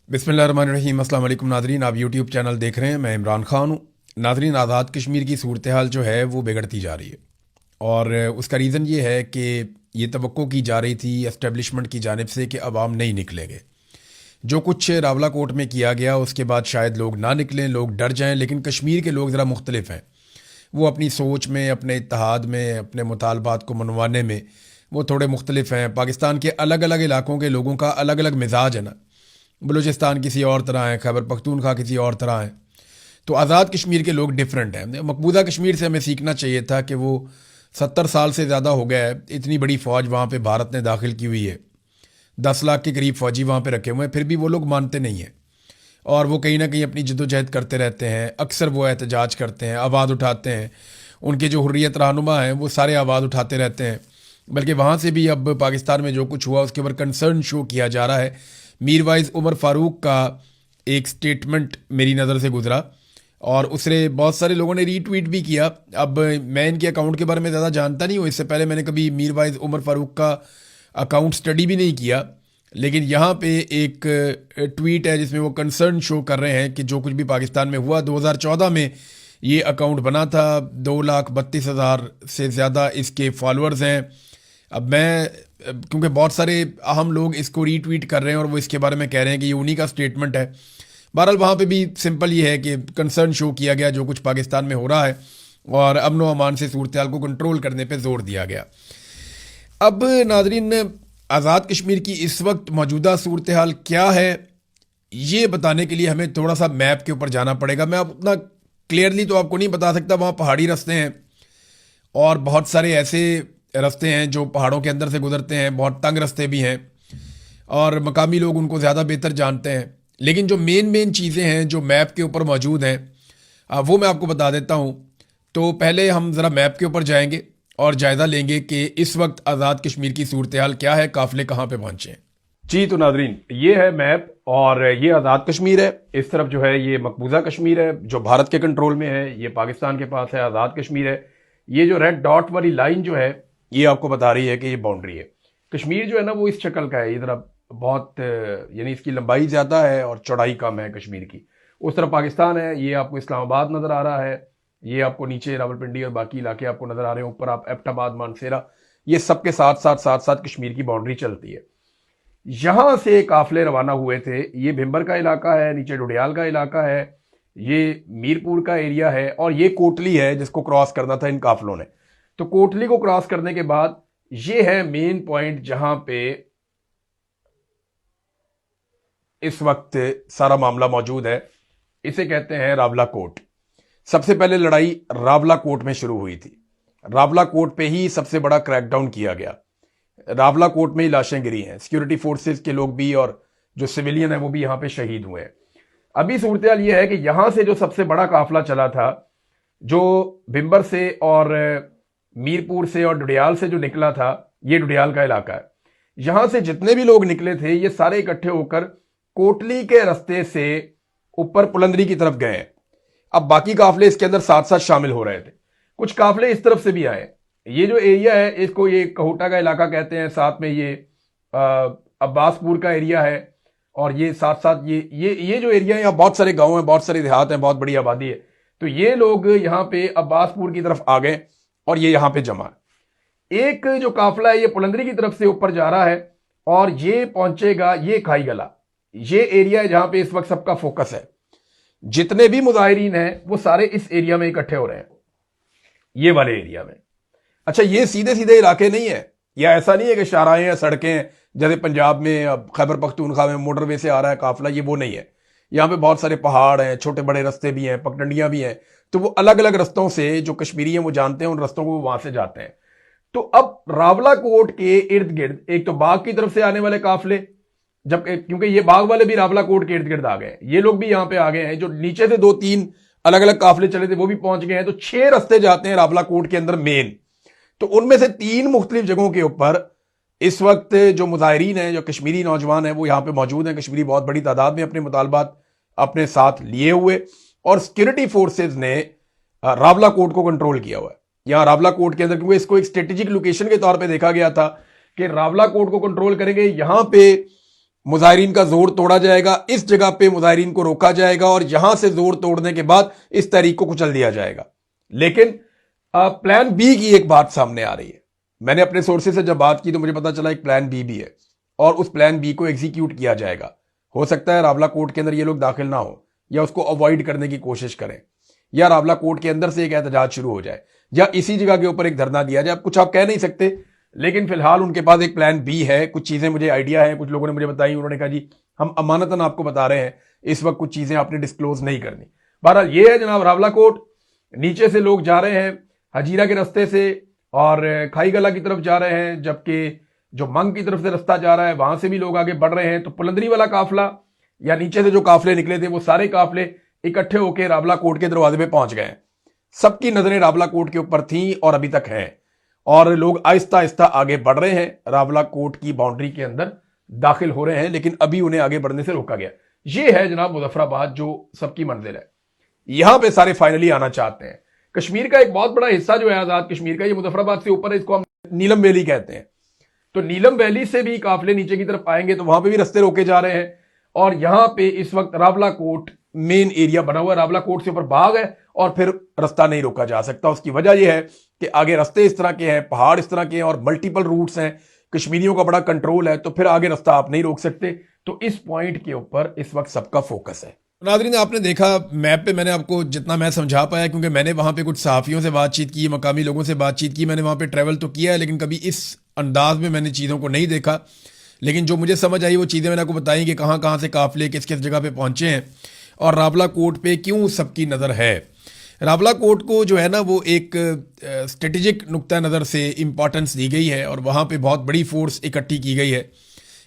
बिस्मिल्लाहिर्रहमानिर्रहीम। अस्सलाम वालेकुम नाज़रीन, आप यूट्यूब चैनल देख रहे हैं। मैं इमरान ख़ान हूँ। नाज़रीन, आज़ाद कश्मीर की सूरत हाल जो है वो बिगड़ती जा रही है और उसका रीज़न ये है कि ये तवक्को की जा रही थी एस्टेब्लिशमेंट की जानिब से कि अवाम नहीं निकलेंगे। जो कुछ रावला कोट में किया गया उसके बाद शायद लोग ना निकलें, लोग डर जाएं, लेकिन कश्मीर के लोग ज़रा मुख्तलिफ हैं। वो अपनी सोच में, अपने इत्तेहाद में, अपने मुतालबात को मनवाने में वो थोड़े मुख्तलिफ हैं। पाकिस्तान के अलग अलग इलाकों के लोगों का अलग अलग मिजाज है ना। बलूचिस्तान किसी और तरह है, खैबर पख्तूनख्वा किसी और तरह है, तो आज़ाद कश्मीर के लोग डिफरेंट हैं। मकबूजा कश्मीर से हमें सीखना चाहिए था कि वो 70 साल से ज़्यादा हो गया है, इतनी बड़ी फ़ौज वहाँ पे भारत ने दाखिल की हुई है, 10 लाख के करीब फ़ौजी वहाँ पे रखे हुए हैं, फिर भी वो लोग मानते नहीं हैं और वो कहीं ना कहीं अपनी जद्दोजहद करते रहते हैं। अक्सर वो एहतजाज करते हैं, आवाज़ उठाते हैं। उनके जो हुर्रियत रहनुमा हैं वो सारे आवाज़ उठाते रहते हैं। बल्कि वहाँ से भी अब पाकिस्तान में जो कुछ हुआ उसके ऊपर कंसर्न शो किया जा रहा है। मीरवाइज़ उमर फ़ारूक का एक स्टेटमेंट मेरी नज़र से गुजरा और उससे बहुत सारे लोगों ने रीट्वीट भी किया। अब मैं इनके अकाउंट के बारे में ज़्यादा जानता नहीं हूँ, इससे पहले मैंने कभी मीरवाइज़ उमर फ़ारूक का अकाउंट स्टडी भी नहीं किया, लेकिन यहाँ पे एक ट्वीट है जिसमें वो कंसर्न शो कर रहे हैं कि जो कुछ भी पाकिस्तान में हुआ 2014 में ये अकाउंट बना था, 2,32,000 से ज़्यादा इसके फॉलोअर्स हैं। अब मैं क्योंकि बहुत सारे अहम लोग इसको रीट्वीट कर रहे हैं और वो इसके बारे में कह रहे हैं कि ये उन्हीं का स्टेटमेंट है। बहरहाल वहाँ पे भी सिंपल ये है कि कंसर्न शो किया गया जो कुछ पाकिस्तान में हो रहा है और अमन व अमान से सूरत हाल को कंट्रोल करने पे जोर दिया गया। अब नाजरीन, आज़ाद कश्मीर की इस वक्त मौजूदा सूरत हाल क्या है ये बताने के लिए हमें थोड़ा सा मैप के ऊपर जाना पड़ेगा। मैं अब उतना क्लियरली तो आपको नहीं बता सकता, वहाँ पहाड़ी रास्ते हैं और बहुत सारे ऐसे रास्ते हैं जो पहाड़ों के अंदर से गुजरते हैं, बहुत तंग रास्ते भी हैं और मकामी लोग उनको ज़्यादा बेहतर जानते हैं। लेकिन जो मेन चीज़ें हैं जो मैप के ऊपर मौजूद हैं वो मैं आपको बता देता हूँ। तो पहले हम ज़रा मैप के ऊपर जाएंगे और जायज़ा लेंगे कि इस वक्त आज़ाद कश्मीर की सूरत हाल क्या है, काफ़िले कहाँ पे पहुँचे हैं। जी तो नाजरीन, ये है मैप और ये आज़ाद कश्मीर है। इस तरफ जो है ये मकबूजा कश्मीर है जो भारत के कंट्रोल में है, ये पाकिस्तान के पास है, आज़ाद कश्मीर है। ये जो रेड डॉट वाली लाइन जो है ये आपको बता रही है कि ये बाउंड्री है। कश्मीर जो है ना वो इस शक्ल का है, ये ज़रा बहुत यानी इसकी लंबाई ज़्यादा है और चौड़ाई कम है कश्मीर की। उस तरफ पाकिस्तान है, ये आपको इस्लामाबाद नज़र आ रहा है, ये आपको नीचे रावलपिंडी और बाकी इलाके आपको नज़र आ रहे हैं, ऊपर आप एबटाबाद, मानसेरा, ये सबके साथ साथ कश्मीर की बाउंड्री चलती है। यहां से काफिले रवाना हुए थे। ये भिंबर का इलाका है, नीचे डुडियाल का इलाका है, ये मीरपुर का एरिया है और ये कोटली है जिसको क्रॉस करना था इन काफिलों ने। तो कोटली को क्रॉस करने के बाद ये है मेन पॉइंट जहां पे इस वक्त सारा मामला मौजूद है। इसे कहते हैं रावला कोट। सबसे पहले लड़ाई रावला कोट में शुरू हुई थी। रावला कोट पे ही सबसे बड़ा क्रैकडाउन किया गया। रावला कोट में ही लाशें गिरी हैं, सिक्योरिटी फोर्सेस के लोग भी और जो सिविलियन है वो भी यहां पे शहीद हुए हैं। अभी सूरत हाल ये है कि यहां से जो सबसे बड़ा काफिला चला था, जो भिंबर से और मीरपुर से और डुडियाल से जो निकला था, ये डुडियाल का इलाका है। यहां से जितने भी लोग निकले थे ये सारे इकट्ठे होकर कोटली के रास्ते से ऊपर पुलंदरी की तरफ गए हैं। अब बाकी काफिले इसके अंदर साथ साथ शामिल हो रहे थे। कुछ काफिले इस तरफ से भी आए। ये जो एरिया है इसको ये कहोटा का इलाका कहते हैं, साथ में ये अब्बासपुर का एरिया है और ये साथ साथ ये जो एरिया है, यहाँ बहुत सारे गांव हैं, बहुत सारे देहात हैं, बहुत बड़ी आबादी है। तो ये लोग यहाँ पे अब्बासपुर की तरफ आ गए और ये यहाँ पे जमा। एक जो काफिला है ये पुलंदरी की तरफ से ऊपर जा रहा है और ये पहुंचेगा ये खाई गला। ये एरिया है जहां पे इस वक्त सबका फोकस है। जितने भी मुजाहिरीन हैं वो सारे इस एरिया में इकट्ठे हो रहे हैं, ये वाले एरिया में। अच्छा, ये सीधे सीधे इलाके नहीं है, या ऐसा नहीं है कि शाहराहें हैं, सड़कें हैं जैसे पंजाब में खैबर पख्तूनख्वा में मोटरवे से आ रहा है काफिला, ये वो नहीं है। यहाँ पे बहुत सारे पहाड़ हैं, छोटे बड़े रास्ते भी हैं, पगडंडियां भी हैं। तो वो अलग अलग रस्तों से जो कश्मीरी हैं वो जानते हैं, उन रस्तों को वहां से जाते हैं। तो अब रावला कोट के इर्द गिर्द एक तो बाग की तरफ से आने वाले काफिले, जब क्योंकि ये बाग वाले भी रावला कोट के इर्द गिर्द आ गए, ये लोग भी यहाँ पे आ गए हैं। जो नीचे से 2-3 अलग अलग काफिले चले थे वो भी पहुंच गए हैं। तो 6 रास्ते जाते हैं रावला कोट के अंदर मेन। तो उनमें से 3 मुख्तलिफ जगहों के ऊपर इस वक्त जो मुजाहिरीन हैं, जो कश्मीरी नौजवान हैं, वो यहाँ पे मौजूद हैं। कश्मीरी बहुत बड़ी तादाद में अपने मुतालबात अपने साथ लिए हुए और सिक्योरिटी फोर्सेज ने रावला कोट को कंट्रोल किया हुआ है। यहाँ रावला कोट के अंदर, क्योंकि इसको एक स्ट्रेटेजिक लोकेशन के तौर पे देखा गया था कि रावला कोट को कंट्रोल करेंगे, यहाँ पे मुजाहिरीन का जोर तोड़ा जाएगा, इस जगह पे मुजाहिरीन को रोका जाएगा और यहां से जोर तोड़ने के बाद इस तहरीक को कुचल दिया जाएगा। लेकिन प्लान बी की एक बात सामने आ रही है। मैंने अपने सोर्सेज से जब बात की तो मुझे पता चला एक प्लान बी भी है और उस प्लान बी को एग्जीक्यूट किया जाएगा। हो सकता है रावला कोर्ट के अंदर ये लोग दाखिल ना हो या उसको अवॉइड करने की कोशिश करें या रावला कोर्ट के अंदर से एक एहतजाज शुरू हो जाए या इसी जगह के ऊपर एक धरना दिया जाए। कुछ आप कह नहीं सकते, लेकिन फिलहाल उनके पास एक प्लान बी है। कुछ चीजें मुझे आइडिया है, कुछ लोगों ने मुझे बताई, उन्होंने कहा जी हम अमानतन आपको बता रहे हैं, इस वक्त कुछ चीजें आपने डिस्क्लोज नहीं करनी। बहरहाल ये है जनाब, रावला कोर्ट नीचे से लोग जा रहे हैं हजीरा के रास्ते से और खाई गला की तरफ जा रहे हैं, जबकि जो मंग की तरफ से रास्ता जा रहा है वहां से भी लोग आगे बढ़ रहे हैं। तो पुलंदरी वाला काफिला या नीचे से जो काफिले निकले थे वो सारे काफिले इकट्ठे होकर रावला कोर्ट के दरवाजे पे पहुंच गए। सबकी नजरें रावला कोर्ट के ऊपर थी और अभी तक हैं और लोग आहिस्ता आहिस्ता आगे बढ़ रहे हैं, रावला कोर्ट की बाउंड्री के अंदर दाखिल हो रहे हैं, लेकिन अभी उन्हें आगे बढ़ने से रोका गया। ये है जनाब मुजफ्फराबाद जो सबकी मंजिल है, यहां पे सारे फाइनली आना चाहते हैं। कश्मीर का एक बहुत बड़ा हिस्सा जो है आजाद कश्मीर का, ये मुजफ्फराबाद से ऊपर है, इसको हम नीलम वैली कहते हैं। तो नीलम वैली से भी काफिले नीचे की तरफ आएंगे तो वहां पे भी रास्ते रोके जा रहे हैं और यहां पे इस वक्त रावला कोर्ट मेन एरिया बना हुआ है। रावला कोर्ट से ऊपर बाग है और फिर रास्ता नहीं रोका जा सकता। उसकी वजह यह है कि आगे रास्ते इस तरह के हैं, पहाड़ इस तरह के हैं और मल्टीपल रूट्स हैं, कश्मीरियों का बड़ा कंट्रोल है, तो फिर आगे रास्ता आप नहीं रोक सकते। तो इस पॉइंट के ऊपर इस वक्त सबका फोकस है। नाज़रीन, आपने देखा मैप पे मैंने आपको जितना मैं समझा पाया, क्योंकि मैंने वहाँ पे कुछ सहाफ़ियों से बातचीत की, मकामी लोगों से बातचीत की, मैंने वहाँ पे ट्रैवल तो किया है लेकिन कभी इस अंदाज में मैंने चीज़ों को नहीं देखा। लेकिन जो मुझे समझ आई वो चीज़ें मैंने आपको बताई कि कहाँ कहाँ से काफिले किस किस जगह पे पहुँचे हैं और रावला कोर्ट पे क्यों सबकी नज़र है। रावला कोर्ट को जो है ना वो एक स्ट्रेटेजिक नुक्ता नज़र से इम्पॉर्टेंस दी गई है और वहाँ पे बहुत बड़ी फोर्स इकट्ठी की गई है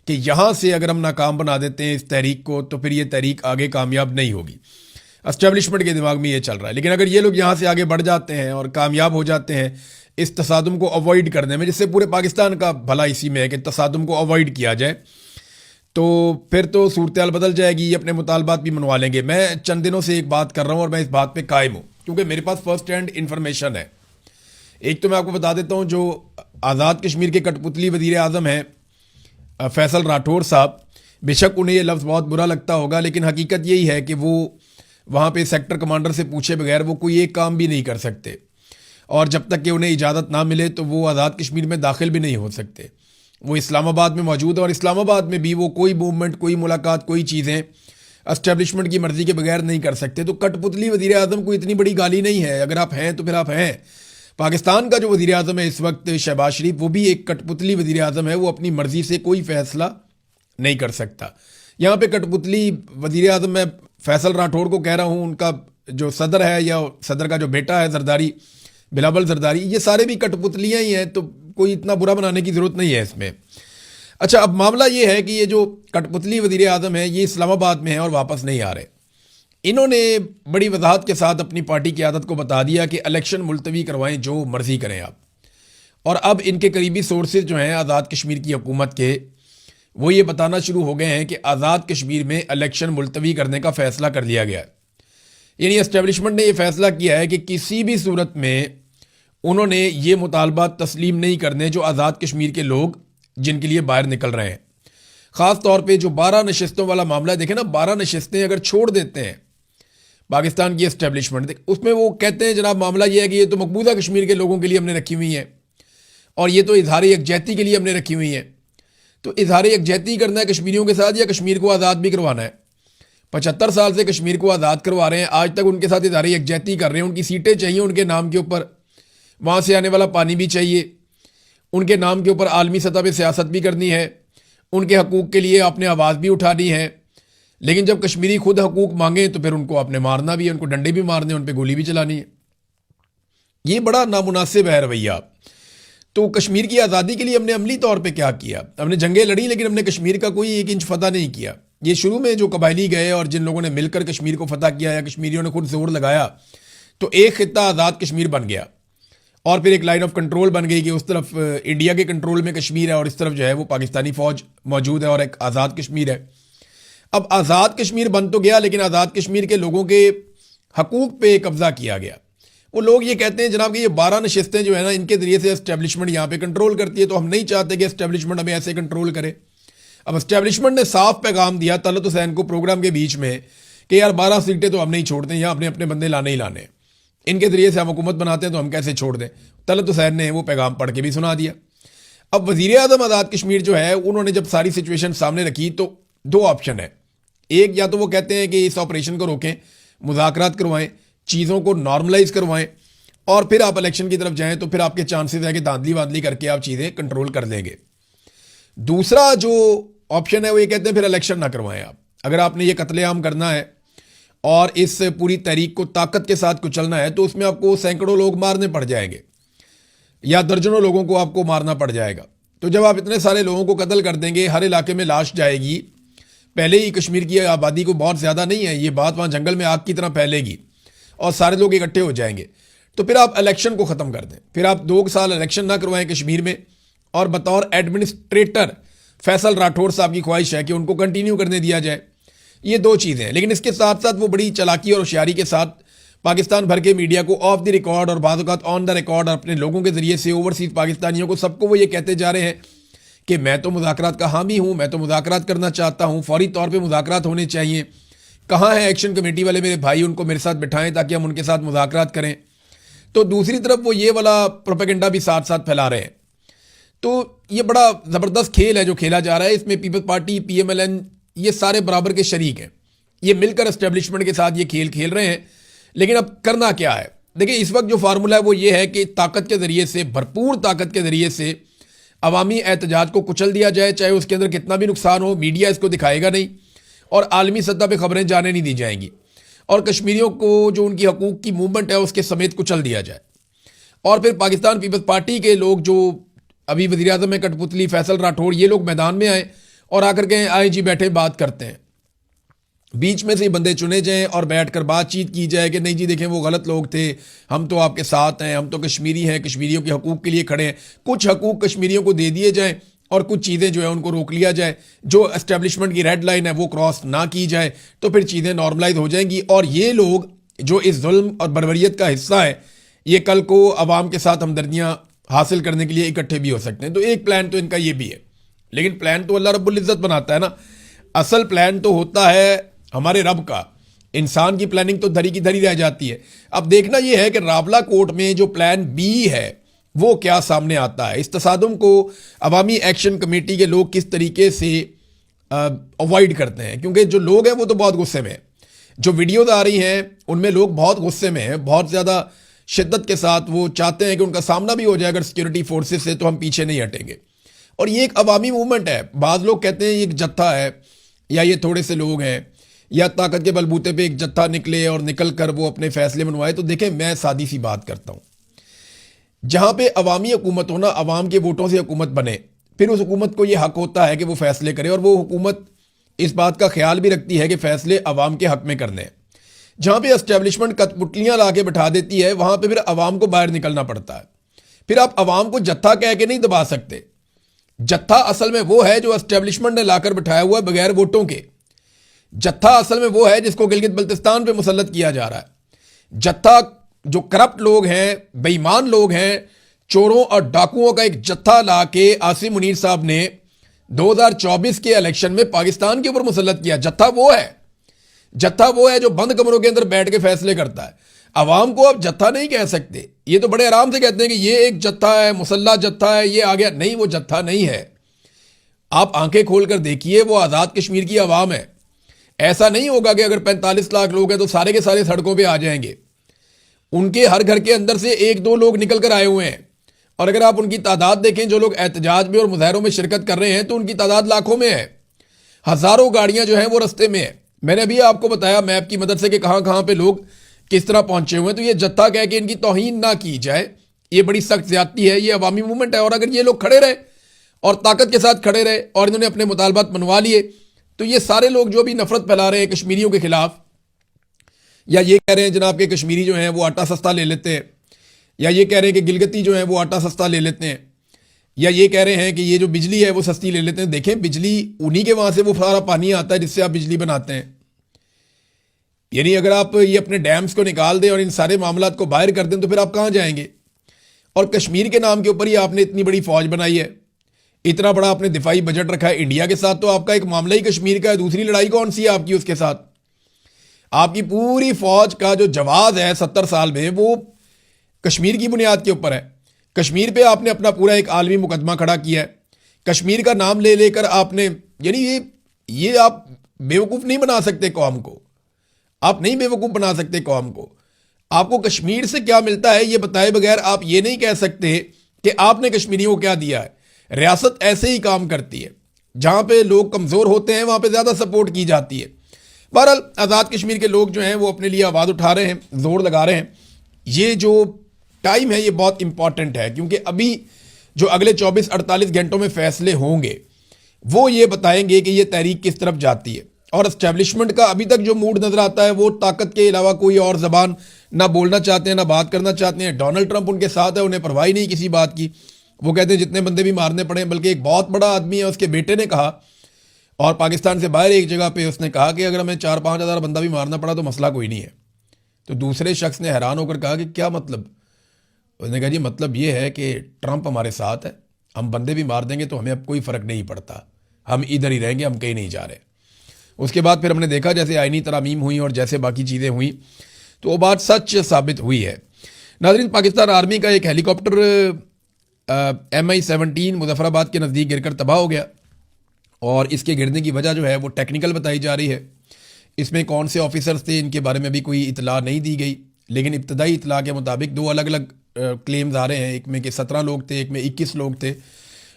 कि यहाँ से अगर हम नाकाम बना देते हैं इस तहरीक को तो फिर ये तहरीक आगे कामयाब नहीं होगी। एस्टेब्लिशमेंट के दिमाग में ये चल रहा है। लेकिन अगर ये लोग यहाँ से आगे बढ़ जाते हैं और कामयाब हो जाते हैं इस तसादुम को अवॉइड करने में, जिससे पूरे पाकिस्तान का भला इसी में है कि तसादुम को अवॉइड किया जाए, तो फिर तो सूरत हाल बदल जाएगी, ये अपने मुतालबात भी मनवा लेंगे। मैं चंद दिनों से एक बात कर रहा हूँ और मैं इस बात पे कायम हूँ क्योंकि मेरे पास फर्स्ट हैंड इन्फॉर्मेशन है। एक तो मैं आपको बता देता हूँ, जो आज़ाद कश्मीर के कठपुतली वज़ीर आज़म हैं फैसल राठौर साहब, बेशक उन्हें ये लफ्ज़ बहुत बुरा लगता होगा लेकिन हकीकत यही है कि वो वहाँ पे सेक्टर कमांडर से पूछे बगैर वो कोई एक काम भी नहीं कर सकते और जब तक कि उन्हें इजाज़त ना मिले तो वो आज़ाद कश्मीर में दाखिल भी नहीं हो सकते। वो इस्लामाबाद में मौजूद है और इस्लामाबाद में भी वो कोई मूवमेंट, कोई मुलाकात, कोई चीज़ें एस्टेब्लिशमेंट की मर्ज़ी के बगैर नहीं कर सकते। तो कठपुतली वज़ीर आज़म को इतनी बड़ी गाली नहीं है। अगर आप हैं तो फिर आप हैं। पाकिस्तान का जो वज़ीर आज़म है इस वक्त शहबाज शरीफ, वो भी एक कठपुतली वज़ीर आज़म है। वो अपनी मर्ज़ी से कोई फ़ैसला नहीं कर सकता। यहाँ पे कठपुतली वज़ीर आज़म मैं फैसल राठौर को कह रहा हूँ, उनका जो सदर है या सदर का जो बेटा है जरदारी, बिलावल जरदारी, ये सारे भी कठपुतलियाँ ही हैं, तो कोई इतना बुरा बनाने की ज़रूरत नहीं है इसमें। अच्छा, अब मामला ये है कि ये जो कठपुतली वज़ीर आज़म है ये इस्लामाबाद में है और वापस नहीं आ रहे। इन्होंने बड़ी वजाहत के साथ अपनी पार्टी की आदत को बता दिया कि इलेक्शन मुलतवी करवाएं, जो मर्ज़ी करें आप। और अब इनके करीबी सोर्सेज जो हैं आज़ाद कश्मीर की हुकूमत के, वो ये बताना शुरू हो गए हैं कि आज़ाद कश्मीर में इलेक्शन मुलतवी करने का फ़ैसला कर लिया गया है। यानी एस्टेब्लिशमेंट ने यह फ़ैसला किया है कि किसी भी सूरत में उन्होंने ये मुतालबात तस्लीम नहीं करने जो आज़ाद कश्मीर के लोग जिनके लिए बाहर निकल रहे हैं। ख़ास तौर पे जो 12 नशिस्तों वाला मामला है, देखें ना, 12 नशिस्तें अगर छोड़ देते हैं पाकिस्तान की एस्टेब्लिशमेंट, उसमें वो कहते हैं जनाब मामला ये है कि ये तो मकबूजा कश्मीर के लोगों के लिए हमने रखी हुई है और ये तो इजहार यकजहती के लिए हमने रखी हुई है। तो इजहार यकजहती करना है कश्मीरियों के साथ या कश्मीर को आज़ाद भी करवाना है? 75 साल से कश्मीर को आज़ाद करवा रहे हैं, आज तक उनके साथ इजहार यकजहती कर रहे हैं। उनकी सीटें चाहिए उनके नाम के ऊपर, वहाँ से आने वाला पानी भी चाहिए, उनके नाम के ऊपर आलमी सतह पर सियासत भी करनी है, उनके हकूक़ के लिए आपने आवाज़ भी उठानी है। लेकिन जब कश्मीरी खुद हकूक़ मांगे तो फिर उनको आपने मारना भी है, उनको डंडे भी मारने, उन पर गोली भी चलानी है। ये बड़ा नामुनासिब है रवैया। तो कश्मीर की आज़ादी के लिए हमने अमली तौर पे क्या किया? हमने जंगें लड़ी लेकिन हमने कश्मीर का कोई 1 इंच फतह नहीं किया। ये शुरू में जो कबायली गए और जिन लोगों ने मिलकर कश्मीर को फतह किया या कश्मीरियों ने खुद जोर लगाया, तो एक खित्ता आज़ाद कश्मीर बन गया और फिर एक लाइन ऑफ कंट्रोल बन गई कि उस तरफ इंडिया के कंट्रोल में कश्मीर है और इस तरफ जो है वो पाकिस्तानी फ़ौज मौजूद है और एक आज़ाद कश्मीर है। अब आज़ाद कश्मीर बन तो गया लेकिन आज़ाद कश्मीर के लोगों के हकूक़ पे कब्ज़ा किया गया। वो लोग ये कहते हैं जनाब कि ये 12 नशिस्तें जो है ना, इनके ज़रिए से एस्टेब्लिशमेंट यहाँ पे कंट्रोल करती है, तो हम नहीं चाहते कि एस्टेब्लिशमेंट हमें ऐसे कंट्रोल करे। अब एस्टेब्लिशमेंट ने साफ पैगाम दिया तलत हुसैन को प्रोग्राम के बीच में कि यार 12 सीटें तो हम नहीं छोड़ते, यहाँ अपने अपने बंदे लाने ही लाने, इनके जरिए से हम हुकूमत बनाते हैं तो हम कैसे छोड़ दें। तलत हुसैन ने वो पैगाम पढ़ के भी सुना दिया। अब वज़ीर आज़म आज़ाद कश्मीर जो है उन्होंने जब सारी सिचुएशन सामने रखी तो दो ऑप्शन है। एक, या तो वो कहते हैं कि इस ऑपरेशन को रोकें, मुज़ाकरात करवाएं, चीज़ों को नॉर्मलाइज करवाएं और फिर आप इलेक्शन की तरफ जाएं, तो फिर आपके चांसेस है कि धांधली वांधली करके आप चीज़ें कंट्रोल कर लेंगे। दूसरा जो ऑप्शन है वो ये कहते हैं फिर इलेक्शन ना करवाएं आप। अगर आपने ये कत्लेआम करना है और इस पूरी तहरीक को ताकत के साथ कुचलना है तो उसमें आपको सैकड़ों लोग मारने पड़ जाएंगे या दर्जनों लोगों को आपको मारना पड़ जाएगा। तो जब आप इतने सारे लोगों को कत्ल कर देंगे, हर इलाके में लाश जाएगी, पहले ही कश्मीर की आबादी को बहुत ज़्यादा नहीं है, ये बात वहाँ जंगल में आग की तरह फैलेगी और सारे लोग इकट्ठे हो जाएंगे। तो फिर आप इलेक्शन को ख़त्म कर दें, फिर आप 2 साल इलेक्शन ना करवाएं कश्मीर में और बतौर एडमिनिस्ट्रेटर फैसल राठौर साहब की ख्वाहिश है कि उनको कंटिन्यू करने दिया जाए। ये 2 चीज़ें हैं। लेकिन इसके साथ साथ वो बड़ी चालाकी और होशियारी के साथ पाकिस्तान भर के मीडिया को ऑफ द रिकॉर्ड और बाद औक़ात ऑन द रिकॉर्ड अपने लोगों के ज़रिए से ओवरसीज़ पाकिस्तानियों को सबको वो ये कहते जा रहे हैं कि मैं तो मुज़ाकरात का हामी हूँ, मैं तो मुज़ाकरात करना चाहता हूँ, फौरी तौर पर मुज़ाकरात होने चाहिए। कहाँ है एक्शन कमेटी वाले मेरे भाई, उनको मेरे साथ बिठाएं ताकि हम उनके साथ मुज़ाकरात करें। तो दूसरी तरफ वो ये वाला प्रोपेगेंडा भी साथ साथ फैला रहे हैं। तो ये बड़ा ज़बरदस्त खेल है जो खेला जा रहा है। इसमें पीपल्स पार्टी, PMLN, ये सारे बराबर के शरीक हैं, ये मिलकर एस्टेब्लिशमेंट के साथ ये खेल खेल रहे हैं। लेकिन अब करना क्या है? देखिए, इस वक्त जो फार्मूला है वो ये है कि ताकत के ज़रिए से, भरपूर ताकत के ज़रिए से अवामी एहतजाज को कुचल दिया जाए, चाहे उसके अंदर कितना भी नुकसान हो। मीडिया इसको दिखाएगा नहीं और आलमी सतह पर खबरें जाने नहीं दी जाएंगी और कश्मीरियों को जो उनकी हकूक़ की मूवमेंट है उसके समेत कुचल दिया जाए। और फिर पाकिस्तान पीपल्स पार्टी के लोग जो अभी वज़ीर आज़म में कठपुतली फैसल राठौर, ये लोग मैदान में आए और आकर के आए जी बैठे बात करते हैं। बीच में से ही बंदे चुने जाएं और बैठकर बातचीत की जाए कि नहीं जी देखें वो गलत लोग थे, हम तो आपके साथ हैं, हम तो कश्मीरी हैं, कश्मीरियों के हकूक़ के लिए खड़े हैं। कुछ हकूक़ कश्मीरियों को दे दिए जाएं और कुछ चीज़ें जो है उनको रोक लिया जाए, जो एस्टेब्लिशमेंट की रेड लाइन है वो क्रॉस ना की जाए, तो फिर चीज़ें नॉर्मलाइज हो जाएंगी। और ये लोग जो इस जुल्म और बर्बरियत का हिस्सा है, ये कल को अवाम के साथ हमदर्दियाँ हासिल करने के लिए इकट्ठे भी हो सकते हैं। तो एक प्लान तो इनका ये भी है। लेकिन प्लान तो अल्लाह रब्बुल इज़्ज़त बनाता है ना, असल प्लान तो होता है हमारे रब का। इंसान की प्लानिंग तो धरी की धरी रह जाती है। अब देखना यह है कि रावला कोर्ट में जो प्लान बी है वो क्या सामने आता है। इस तसादुम को अवामी एक्शन कमेटी के लोग किस तरीके से अवॉइड करते हैं, क्योंकि जो लोग हैं वो तो बहुत गुस्से में हैं। जो वीडियोज आ रही हैं उनमें लोग बहुत गुस्से में हैं, बहुत ज़्यादा शिद्दत के साथ वो चाहते हैं कि उनका सामना भी हो जाए अगर सिक्योरिटी फोर्सेस से, तो हम पीछे नहीं हटेंगे। और ये एक अवामी मूवमेंट है। बाज़ लोग कहते हैं ये एक जत्था है या ये थोड़े से लोग हैं या ताकत के बलबूते पे एक जत्था निकले और निकल कर वो अपने फैसले मनवाए। तो देखें, मैं सादी सी बात करता हूँ, जहाँ पे अवामी हुकूमत होना, अवाम के वोटों से हुकूमत बने, फिर उस हुकूमत को ये हक होता है कि वो फैसले करे और वो हुकूमत इस बात का ख्याल भी रखती है कि फैसले अवाम के हक में करने हैं। जहाँ पे एस्टेब्लिशमेंट कठपुतलियाँ ला के बैठा देती है, वहाँ पे फिर अवाम को बाहर निकलना पड़ता है। फिर आप अवाम को जत्था कह के नहीं दबा सकते। जत्था असल में वो है जो एस्टेब्लिशमेंट ने लाकर बैठाया हुआ है बगैर वोटों के। जत्था असल में वो है जिसको गिलगित बल्तिस्तान पे मुसल्लत किया जा रहा है। जत्था जो करप्ट लोग हैं, बेईमान लोग हैं, चोरों और डाकुओं का एक जत्था ला के आसिम मुनीर साहब ने 2024 के इलेक्शन में पाकिस्तान के ऊपर मुसल्लत किया। जत्था वो है, जत्था वो है जो बंद कमरों के अंदर बैठ के फैसले करता है। अवाम को आप जत्था नहीं कह सकते। ये तो बड़े आराम से कहते हैं कि ये एक जत्था है, मुसल्ला जत्था है, ये आ गया। नहीं, वो जत्था नहीं है। आप आंखें खोलकर देखिए, वो आज़ाद कश्मीर की आवाम है। ऐसा नहीं होगा कि अगर 45 लाख लोग हैं तो सारे के सारे सड़कों पे आ जाएंगे। उनके हर घर के अंदर से 1-2 लोग निकल कर आए हुए हैं। और अगर आप उनकी तादाद देखें, जो लोग एहतजाज में और मुजाहरों में शिरकत कर रहे हैं, तो उनकी तादाद लाखों में है। हज़ारों गाड़ियां जो हैं वो रस्ते में है। मैंने अभी आपको बताया मैप की मदद से कि कहाँ कहाँ पे लोग किस तरह पहुंचे हुए हैं। तो ये जत्था कह के इनकी तौहीन ना की जाए, ये बड़ी सख्त ज्यादती है। ये अवामी मूवमेंट है और अगर ये लोग खड़े रहे और ताकत के साथ खड़े रहे और इन्होंने अपने मुतालबात मनवा लिए, तो ये सारे लोग जो भी नफरत फैला रहे हैं कश्मीरियों के खिलाफ, या ये कह रहे हैं जनाब के कश्मीरी जो हैं वो आटा सस्ता ले लेते हैं, या ये कह रहे हैं कि गिलगती जो है वो आटा सस्ता ले लेते हैं, या ये कह रहे हैं कि ये जो बिजली है वो सस्ती ले लेते हैं। देखें, बिजली उन्हीं के वहाँ से वो सारा पानी आता है जिससे आप बिजली बनाते हैं। यानी अगर आप ये अपने डैम्स को निकाल दें और इन सारे मामलात को बाहर कर दें तो फिर आप कहाँ जाएंगे। और कश्मीर के नाम के ऊपर ही आपने इतनी बड़ी फौज बनाई है, इतना बड़ा आपने दिफाई बजट रखा है इंडिया के साथ, तो आपका एक मामला ही कश्मीर का है, दूसरी लड़ाई कौन सी है आपकी उसके साथ? आपकी पूरी फौज का जो जवाब है 70 साल में वो कश्मीर की बुनियाद के ऊपर है। कश्मीर पे आपने अपना पूरा एक आलमी मुकदमा खड़ा किया है, कश्मीर का नाम ले लेकर आपने, यानी ये आप बेवकूफ़ नहीं बना सकते कौम को, आप नहीं बेवकूफ़ बना सकते कौम को। आपको कश्मीर से क्या मिलता है ये बताए बगैर आप ये नहीं कह सकते कि आपने कश्मीरियों को क्या दिया है। रियासत ऐसे ही काम करती है, जहां पे लोग कमज़ोर होते हैं वहां पे ज़्यादा सपोर्ट की जाती है। बहरहाल आज़ाद कश्मीर के लोग जो हैं वो अपने लिए आवाज़ उठा रहे हैं, जोर लगा रहे हैं। ये जो टाइम है ये बहुत इंपॉर्टेंट है, क्योंकि अभी जो अगले 24-48 घंटों में फैसले होंगे वो ये बताएंगे कि ये तहरीक किस तरफ जाती है। और एस्टेब्लिशमेंट का अभी तक जो मूड नजर आता है वो ताकत के अलावा कोई और जबान ना बोलना चाहते हैं ना बात करना चाहते हैं। डोनाल्ड ट्रंप उनके साथ है, उन्हें परवाही नहीं किसी बात की। वो कहते हैं जितने बंदे भी मारने पड़े, बल्कि एक बहुत बड़ा आदमी है उसके बेटे ने कहा, और पाकिस्तान से बाहर एक जगह पे उसने कहा कि अगर हमें 4-5 हज़ार बंदा भी मारना पड़ा तो मसला कोई नहीं है। तो दूसरे शख्स ने हैरान होकर कहा कि क्या मतलब? उसने कहा जी मतलब ये है कि ट्रंप हमारे साथ है, हम बंदे भी मार देंगे तो हमें अब कोई फ़र्क नहीं पड़ता, हम इधर ही रहेंगे, हम कहीं नहीं जा रहे। उसके बाद फिर हमने देखा जैसे आईनी तरामीम हुई और जैसे बाकी चीज़ें हुई तो वो बात सच साबित हुई है। नाज़रीन, पाकिस्तान आर्मी का एक हेलीकॉप्टर MI-17 मुजफ्फराबाद के नज़दीक गिरकर तबाह हो गया, और इसके गिरने की वजह जो है वो टेक्निकल बताई जा रही है। इसमें कौन से ऑफिसर्स थे इनके बारे में भी कोई इतला नहीं दी गई, लेकिन इब्तदाई इतला के मुताबिक 2 अलग अलग क्लेम्स आ रहे हैं, एक में कि 17 लोग थे, एक में 21 लोग थे।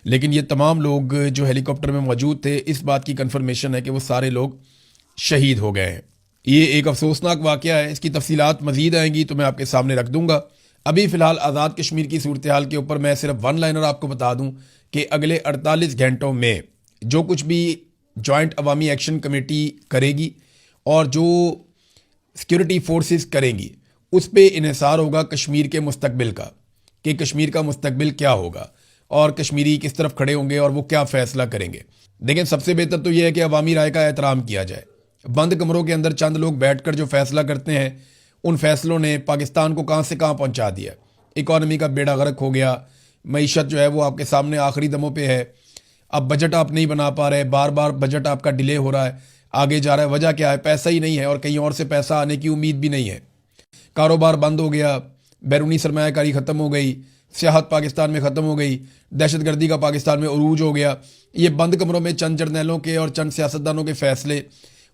लेकिन ये तमाम लोग जो हेलीकॉप्टर में मौजूद थे, इस बात की कन्फर्मेशन है कि वो सारे लोग शहीद हो गए हैं। ये एक अफसोसनाक वाक़या है, इसकी तफसीलात मज़ीद आएंगी तो मैं आपके सामने रख दूंगा। अभी फ़िलहाल आज़ाद कश्मीर की सूरत हाल के ऊपर मैं सिर्फ वन लाइनर आपको बता दूं कि अगले 48 घंटों में जो कुछ भी जॉइंट अवामी एक्शन कमेटी करेगी और जो सिक्योरिटी फोर्सेस करेंगी उस पर इन्हिसार होगा कश्मीर के मुस्तकबिल का, कि कश्मीर का मुस्तकबिल क्या होगा और कश्मीरी किस तरफ खड़े होंगे और वो क्या फ़ैसला करेंगे। लेकिन सबसे बेहतर तो यह है कि अवामी राय का एहतराम किया जाए। बंद कमरों के अंदर चंद लोग बैठकर जो फैसला करते हैं, उन फैसलों ने पाकिस्तान को कहाँ से कहाँ पहुँचा दिया। इकॉनमी का बेड़ा गर्क हो गया, मईशत जो है वो आपके सामने आखिरी दमों पे है। अब बजट आप नहीं बना पा रहे, बार बार बजट आपका डिले हो रहा है, आगे जा रहा है। वजह क्या है? पैसा ही नहीं है और कहीं और से पैसा आने की उम्मीद भी नहीं है। कारोबार बंद हो गया, बैरूनी सरमायाकारी ख़त्म हो गई, सियाहत पाकिस्तान में ख़त्म हो गई, दहशतगर्दी का पाकिस्तान में उरूज हो गया। ये बंद कमरों में चंद जर्नैलों के और चंद सियासतदानों के फैसले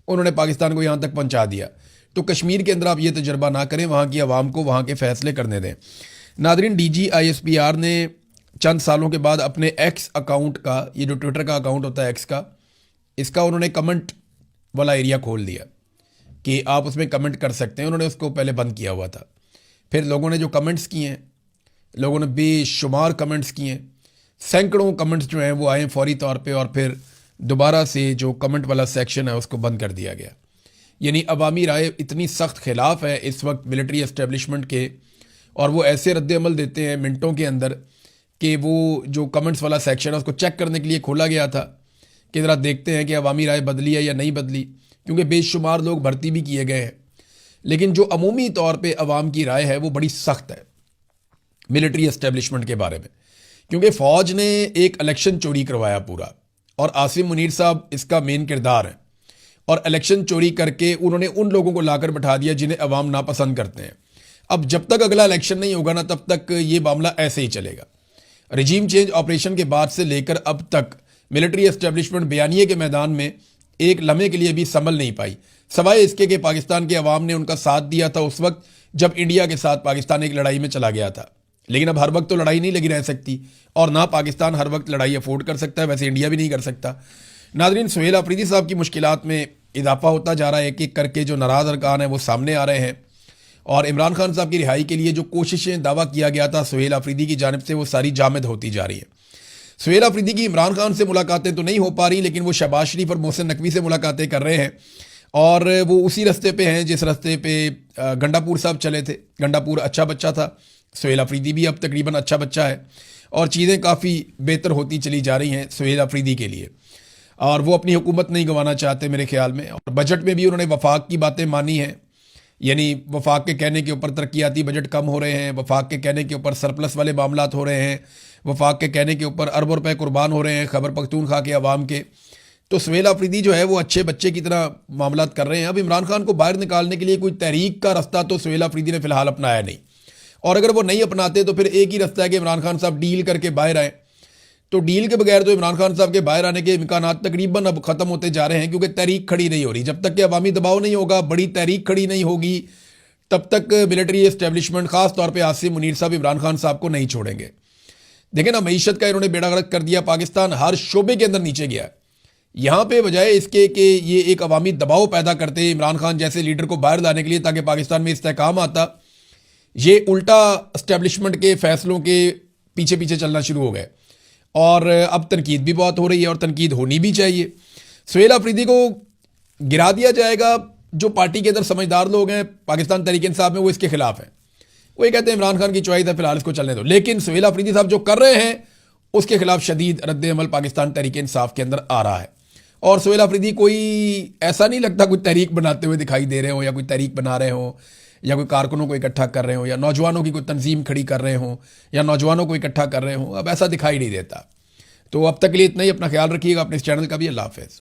उन्होंने पाकिस्तान को यहाँ तक पहुँचा दिया। तो कश्मीर के अंदर आप ये तजर्बा ना करें, वहाँ की आवाम को वहाँ के फ़ैसले करने दें। नादरीन, DG ISPR ने चंद सालों के बाद अपने एक्स अकाउंट का, ये जो ट्विटर का अकाउंट होता है एक्स का, इसका उन्होंने कमेंट वाला एरिया खोल दिया कि आप उसमें कमेंट कर सकते हैं। उन्होंने उसको पहले बंद किया हुआ था। फिर लोगों ने जो कमेंट्स किए हैं, लोगों ने बेशुमार कमेंट्स किए हैं, सैकड़ों कमेंट्स जो हैं वो आए फौरी तौर पे, और फिर दोबारा से जो कमेंट वाला सेक्शन है उसको बंद कर दिया गया। यानी अवामी राय इतनी सख्त खिलाफ है इस वक्त मिलिट्री एस्टेब्लिशमेंट के, और वो ऐसे रद्द अमल देते हैं मिनटों के अंदर कि वो जो कमेंट्स वाला सेक्शन है उसको चेक करने के लिए खोला गया था कि ज़रा देखते हैं कि अवामी राय बदली है या नहीं बदली, क्योंकि बेशुमार लोग भर्ती भी किए गए हैं। लेकिन जो अमूमी तौर पे अवाम की राय है वो बड़ी सख्त है मिलिट्री एस्टेब्लिशमेंट के बारे में, क्योंकि फ़ौज ने एक इलेक्शन चोरी करवाया पूरा, और आसिम मुनीर साहब इसका मेन किरदार है। और इलेक्शन चोरी करके उन्होंने उन लोगों को लाकर बैठा दिया जिन्हें अवाम नापसंद करते हैं। अब जब तक अगला इलेक्शन नहीं होगा ना, तब तक ये मामला ऐसे ही चलेगा। रजीम चेंज ऑपरेशन के बाद से लेकर अब तक मिलिट्री एस्टेब्लिशमेंट बयानिए के मैदान में एक लम्हे के लिए भी संभल नहीं पाई, सवाए इसके कि पाकिस्तान के अवाम ने उनका साथ दिया था उस वक्त जब इंडिया के साथ पाकिस्तान एक लड़ाई में चला गया था। लेकिन अब हर वक्त तो लड़ाई नहीं लगी रह सकती, और ना पाकिस्तान हर वक्त लड़ाई अफोर्ड कर सकता है, वैसे इंडिया भी नहीं कर सकता। नाज़रीन, सुहेल अफरीदी साहब की मुश्किलात में इजाफा होता जा रहा है, एक एक करके जो नाराज़ अरकान है वो सामने आ रहे हैं, और इमरान खान साहब की रिहाई के लिए जो कोशिशें दावा किया गया था सुहेल अफरीदी की जानिब से, वो सारी जामिद होती जा रही है। सुहेल अफरीदी की इमरान खान से मुलाकातें तो नहीं हो पा रही, लेकिन वो शहबाज शरीफ और मोहसिन नकवी से मुलाकातें कर रहे हैं, और वो उसी रास्ते पे हैं जिस रास्ते पे गंडापुर साहब चले थे। गंडापुर अच्छा बच्चा था, सुहेल अफरीदी भी अब तकरीबन अच्छा बच्चा है, और चीज़ें काफ़ी बेहतर होती चली जा रही हैं सुहेल अफरीदी के लिए, और वो अपनी हुकूमत नहीं गंवाना चाहते मेरे ख्याल में। और बजट में भी उन्होंने वफाक की बातें मानी हैं, यानी वफाक के कहने के ऊपर तरक्याती बजट कम हो रहे हैं, वफाक के कहने के ऊपर सरप्लस वाले मामलात हो रहे हैं, वफाक के कहने के ऊपर अरबों रुपए कुर्बान हो रहे हैं खैबर पख्तूनख्वा के अवाम के। तो सुहेल अफरीदी जो है वो अच्छे बच्चे की तरह मामलात कर रहे हैं। अब इमरान खान को बाहर निकालने के लिए कोई तहरीक का रास्ता तो सुहेल अफरीदी ने फिलहाल अपनाया नहीं, और अगर वो नहीं अपनाते तो फिर एक ही रास्ता है कि इमरान खान साहब डील करके बाहर आए। तो डील के बगैर तो इमरान खान साहब के बाहर आने के इम्कानात तकरीबन अब खत्म होते जा रहे हैं, क्योंकि तहरीक खड़ी नहीं हो रही। जब तक कि अवामी दबाव नहीं होगा, बड़ी तहरीक खड़ी नहीं होगी, तब तक मिलिट्री एस्टेब्लिशमेंट खास तौर पर आसिम मुनीर साहब इमरान खान साहब को नहीं छोड़ेंगे। देखें ना, मईशत का इन्होंने बेड़ा गर्क कर दिया, पाकिस्तान हर शोबे के अंदर नीचे गया। यहाँ पे बजाय इसके कि ये एक अवामी दबाव पैदा करते इमरान खान जैसे लीडर को बाहर लाने के लिए ताकि पाकिस्तान में इस्तेहकाम आता, ये उल्टा एस्टेब्लिशमेंट के फैसलों के पीछे पीछे चलना शुरू हो गए। और अब तनकीद भी बहुत हो रही है, और तनकीद होनी भी चाहिए। सुहेल अफरीदी को गिरा दिया जाएगा। जो पार्टी के अंदर समझदार लोग हैं पाकिस्तान तहरीक इंसाफ में, वो इसके खिलाफ हैं। वो ये कहते हैं इमरान खान की चॉइस है, फिलहाल इसको चलने दो। लेकिन सुहेल अफरीदी साहब जो कर रहे हैं उसके खिलाफ शदीद रद्द अमल पाकिस्तान तहरीक इंसाफ के अंदर आ रहा है। और सुहेल अफरीदी कोई ऐसा नहीं लगता कोई तहरीक बनाते हुए दिखाई दे रहे हो, या कोई तहरीक बना रहे हो, या कोई कारकुनों को इकट्ठा कर रहे हो, या नौजवानों की कोई तंजीम खड़ी कर रहे हो, या नौजवानों को इकट्ठा कर रहे हो। अब ऐसा दिखाई नहीं देता। तो अब तक के लिए इतना ही। अपना ख्याल रखिएगा, अपने इस चैनल का भी। अल्लाह हाफ़िज़।